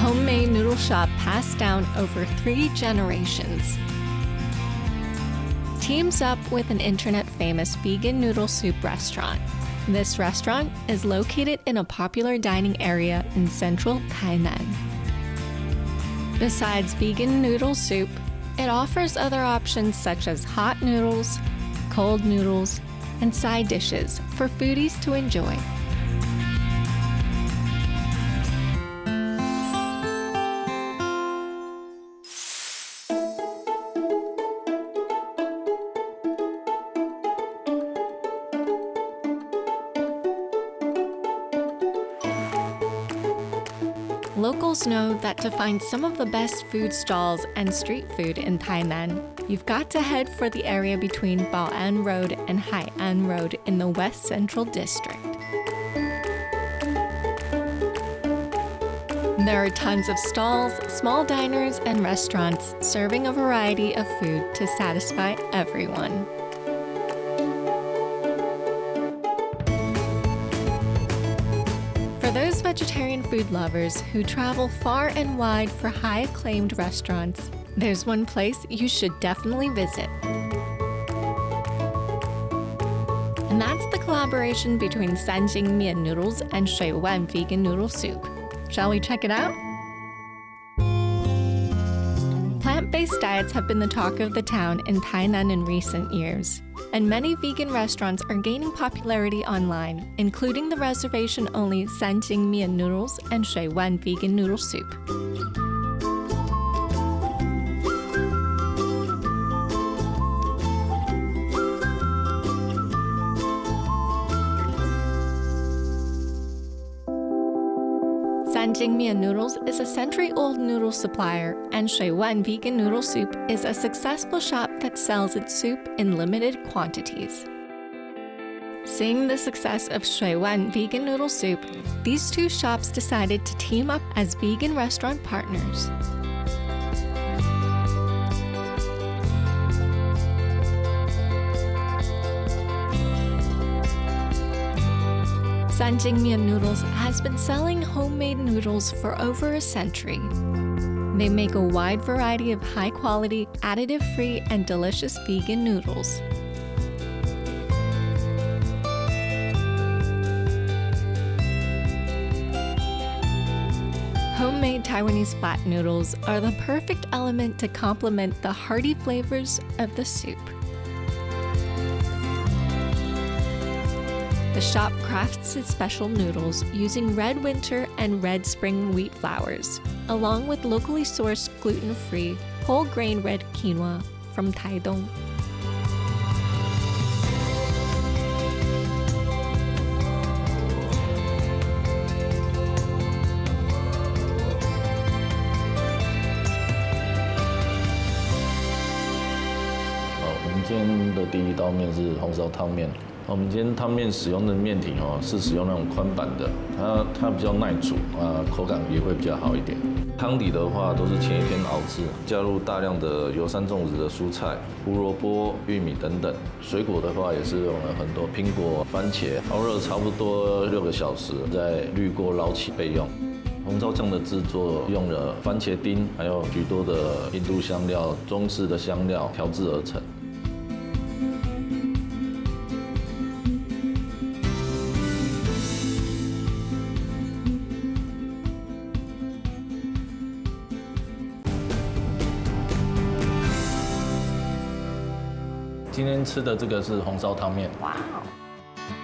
homemade noodle shop passed down over 3 generations. Teams up with an internet-famous vegan noodle soup restaurant. This restaurant is located in a popular dining area in central Tainan. Besides vegan noodle soup, it offers other options such as hot noodles, cold noodles, and side dishes for foodies to enjoy. Locals know that to find some of the best food stalls and street food in Tainan, you've got to head for the area between Bao'an Road and Hai'an Road in the West Central District. There are tons of stalls, small diners, and restaurants serving a variety of food to satisfy everyone. For those vegetarian food lovers who travel far and wide for high-acclaimed restaurants, there's one place you should definitely visit. And that's the collaboration between Sanjing Mian Noodles and Shui Wan Vegan Noodle Soup. Shall we check it out? Plant-based diets have been the talk of the town in Tainan in recent years, and many vegan restaurants are gaining popularity online, including the reservation-only Sanjing Mian Noodles and Shui Wan Vegan Noodle Soup. Sanjing Mian Noodles is a century-old noodle supplier, and Shui Wan Vegan Noodle Soup is a successful shop that sells its soup in limited quantities. Seeing the success of Shui Wan Vegan Noodle Soup, these two shops decided to team up as vegan restaurant partners. Sanjing Mian Noodles has been selling homemade noodles for over a century. They make a wide variety of high-quality, additive-free, and delicious vegan noodles. Homemade Taiwanese flat noodles are the perfect element to complement the hearty flavors of the soup. The shop crafts its special noodles using red winter and red spring wheat flours, along with locally sourced gluten-free, whole-grain red quinoa from Taidong.我们今天的第一道面是红烧汤面。我们今天汤面使用的面体是使用那种宽板的，它比较耐煮口感也会比较好一点。汤底的话都是前一天熬制，加入大量的友善种植的蔬菜，胡萝卜、玉米等等。水果的话也是用了很多苹果、番茄，熬热差不多6个小时，再滤过捞起备用。红烧酱的制作用了番茄丁，还有许多的印度香料、中式的香料调制而成。今天吃的这个是红烧汤面，哇！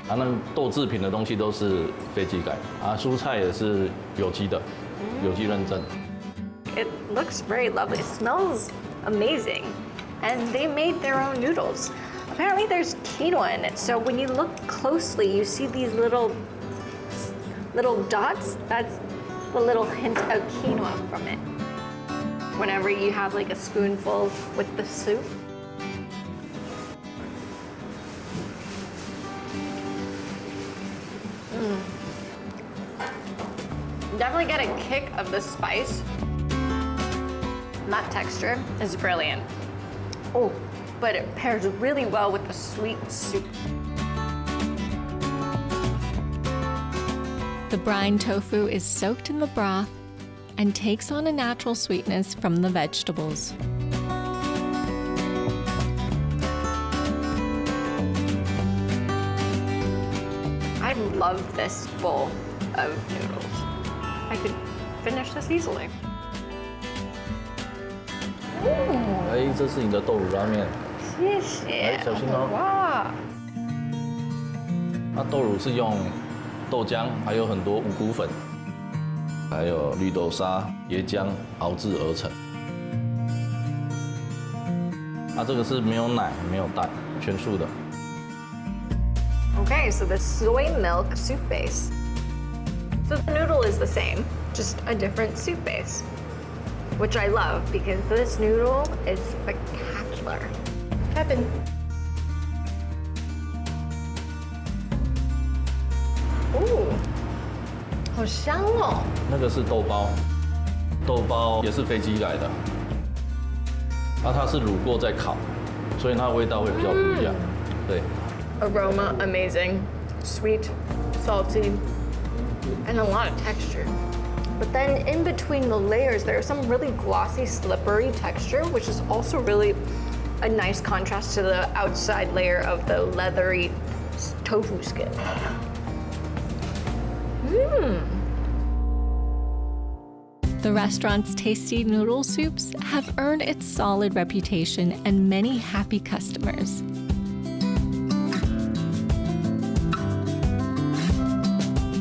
那豆制品的东西都是非机改，蔬菜也是有机的，有机认证。It looks very lovely. It smells amazing, and they made their own noodles. Apparently, there's quinoa in it. So when you look closely, you see these little dots. That's a little hint of quinoa from it. Whenever you have like a spoonful with the soup. Definitely get a kick of the spice. And that texture is brilliant. Oh, but it pairs really well with the sweet soup. The brine tofu is soaked in the broth and takes on a natural sweetness from the vegetables. I love this bowl of noodles. I could finish this easily. 哎，这是你的豆乳拉面。谢谢。哎，小心哦。哇。它豆乳是用豆浆，还有很多五谷粉，还有绿豆沙、椰浆熬制而成。这个是没有奶、没有蛋，全素的。Okay, so the soy milk soup base. So the noodle is the same, just a different soup base, which I love because this noodle is spectacular. Kevin. Ooh, 好香哦。那个是豆包，豆包也是飞机来的。它是卤过再烤，所以它的味道会比较不一样。对。Aroma amazing, sweet, salty, and a lot of texture. But then in between the layers, there's some really glossy, slippery texture, which is also really a nice contrast to the outside layer of the leathery tofu skin. The restaurant's tasty noodle soups have earned its solid reputation and many happy customers.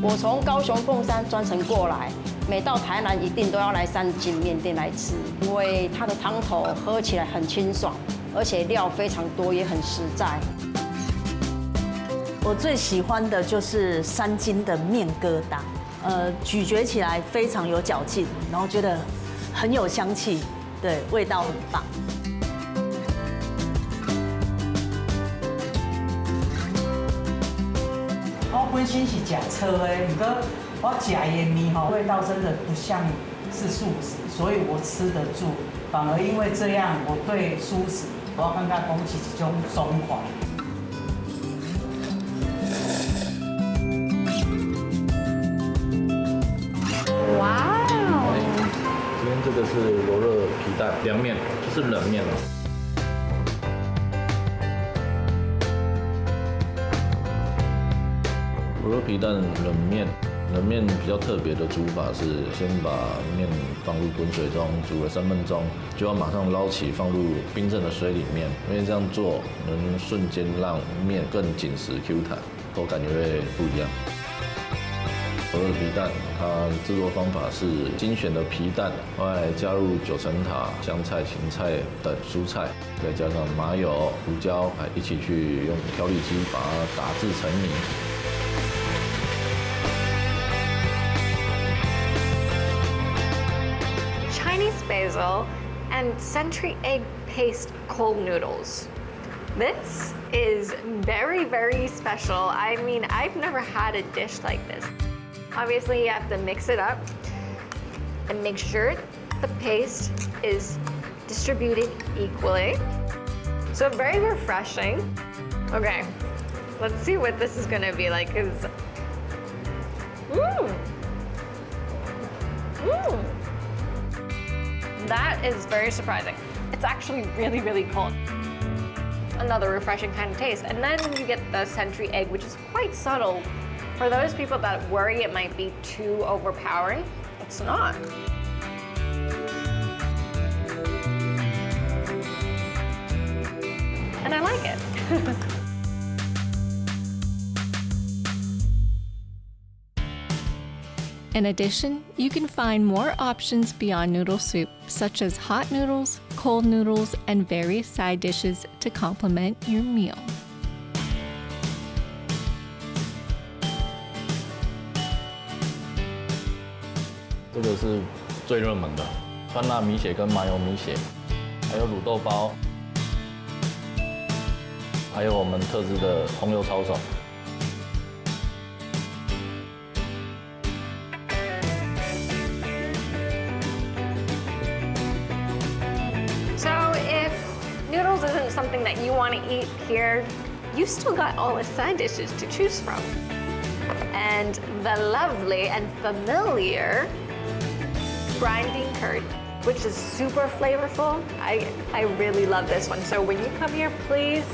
我从高雄凤山专程过来，每到台南一定都要来三金面店来吃，因为它的汤头喝起来很清爽，而且料非常多，也很实在。我最喜欢的就是三金的面疙瘩，咀嚼起来非常有嚼劲，然后觉得很有香气，对，味道很棒。 我本身是吃车的，不过我吃的面吼味道真的不像是素食，所以我吃得住。反而因为这样，我对素食我感觉讲是一种爽快。哇！今天这个是罗勒皮蛋凉面，就是冷面了。 罗勒皮蛋冷面，冷面比较特别的煮法是先把面放入滚水中煮了3分钟，就要马上捞起放入冰镇的水里面，因为这样做能瞬间让面更紧实 Q 弹，口感就会不一样。罗勒皮蛋它制作方法是精选的皮蛋，外加入9层塔、香菜、芹菜等蔬菜，再加上麻油、胡椒，还一起去用调理机把它打制成泥。 Chinese basil and century egg paste cold noodles. This is very, very special. I mean, I've never had a dish like this. Obviously, you have to mix it up and make sure the paste is distributed equally. So very refreshing. Okay, let's see what this is gonna be like. That is very surprising. It's actually really, really cold. Another refreshing kind of taste. And then you get the century egg, which is quite subtle. For those people that worry it might be too overpowering, it's not. And I like it. In addition, you can find more options beyond noodle soup, such as hot noodles, cold noodles, and various side dishes to complement your meal. 这个是最热门的酸辣米血跟麻油米血，还有卤豆包，还有我们特制的红油抄手。 Noodles isn't something that you want to eat here, you still got all the side dishes to choose from. And the lovely and familiar brine bean curd, which is super flavorful. I really love this one. So when you come here, please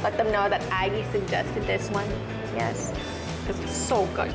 let them know that Aggie suggested this one. Yes, because it's so good.